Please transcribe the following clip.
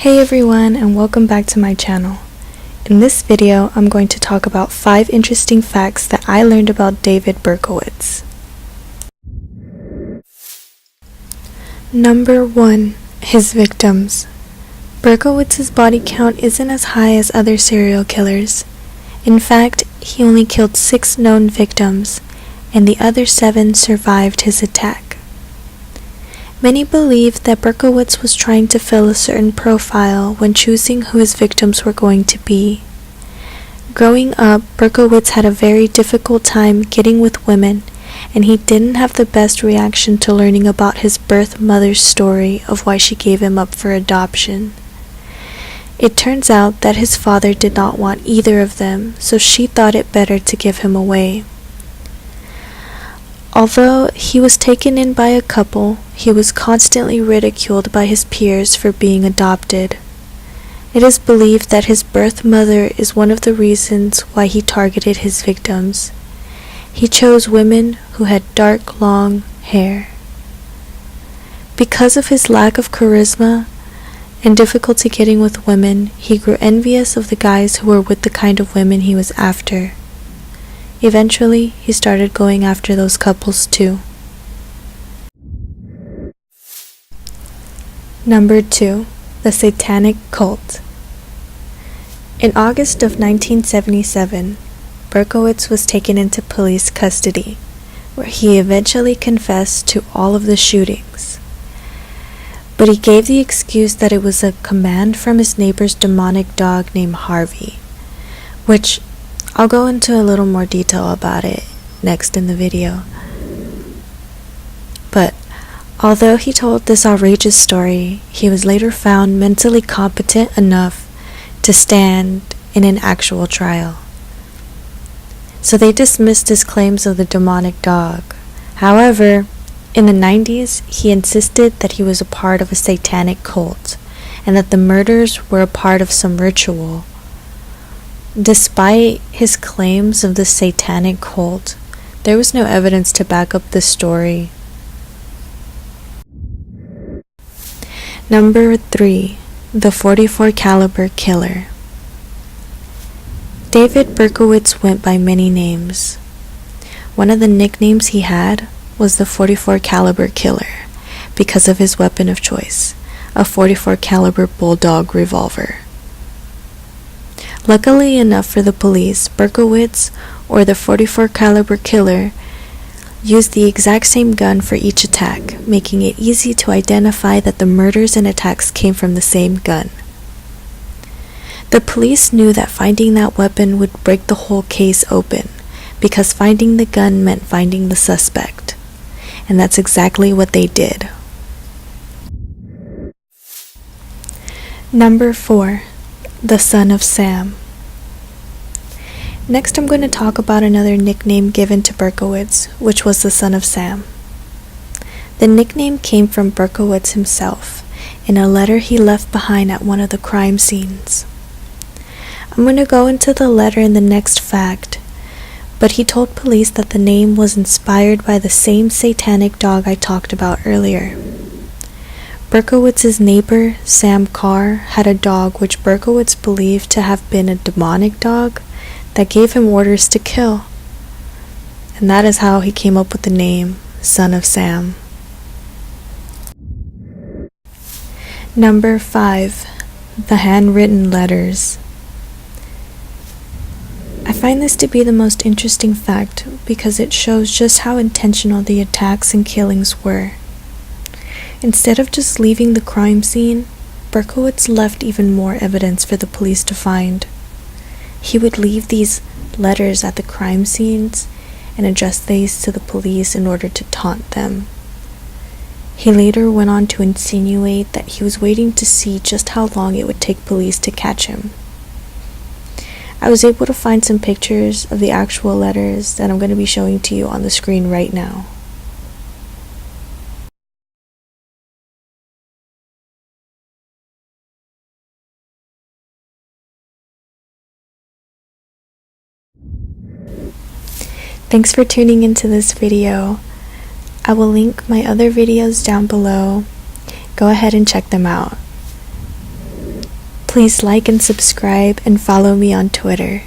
Hey everyone, and welcome back to my channel. In this video, I'm going to talk about 5 interesting facts that I learned about David Berkowitz. Number 1. His victims. Berkowitz's body count isn't as high as other serial killers. In fact, he only killed 6 known victims, and the other 7 survived his attack. Many believe that Berkowitz was trying to fill a certain profile when choosing who his victims were going to be. Growing up, Berkowitz had a very difficult time getting with women, and he didn't have the best reaction to learning about his birth mother's story of why she gave him up for adoption. It turns out that his father did not want either of them, so she thought it better to give him away. Although he was taken in by a couple, he was constantly ridiculed by his peers for being adopted. It is believed that his birth mother is one of the reasons why he targeted his victims. He chose women who had dark, long hair. Because of his lack of charisma and difficulty getting with women, he grew envious of the guys who were with the kind of women he was after. Eventually, he started going after those couples too. Number 2. The Satanic Cult. In August of 1977, Berkowitz was taken into police custody, where he eventually confessed to all of the shootings. But he gave the excuse that it was a command from his neighbor's demonic dog named Harvey, which I'll go into a little more detail about it next in the video. But although he told this outrageous story, he was later found mentally competent enough to stand in an actual trial. So they dismissed his claims of the demonic dog. However, in the 90s, he insisted that he was a part of a satanic cult and that the murders were a part of some ritual. Despite his claims of the satanic cult, there was no evidence to back up this story. Number 3. The .44 caliber killer. David Berkowitz went by many names. One of the nicknames he had was the .44 caliber killer because of his weapon of choice, a .44 caliber bulldog revolver. Luckily enough for the police, Berkowitz, or the .44 caliber killer, used the exact same gun for each attack, making it easy to identify that the murders and attacks came from the same gun. The police knew that finding that weapon would break the whole case open, because finding the gun meant finding the suspect. And that's exactly what they did. Number 4. The Son of Sam. Next, I'm going to talk about another nickname given to Berkowitz, which was the Son of Sam. The nickname came from Berkowitz himself in a letter he left behind at one of the crime scenes. I'm going to go into the letter in the next fact, but he told police that the name was inspired by the same satanic dog I talked about earlier. Berkowitz's neighbor, Sam Carr, had a dog which Berkowitz believed to have been a demonic dog that gave him orders to kill. And that is how he came up with the name, Son of Sam. Number 5. The handwritten letters. I find this to be the most interesting fact because it shows just how intentional the attacks and killings were. Instead of just leaving the crime scene, Berkowitz left even more evidence for the police to find. He would leave these letters at the crime scenes and address these to the police in order to taunt them. He later went on to insinuate that he was waiting to see just how long it would take police to catch him. I was able to find some pictures of the actual letters that I'm going to be showing to you on the screen right now. Thanks for tuning into this video. I will link my other videos down below. Go ahead and check them out. Please like and subscribe and follow me on Twitter.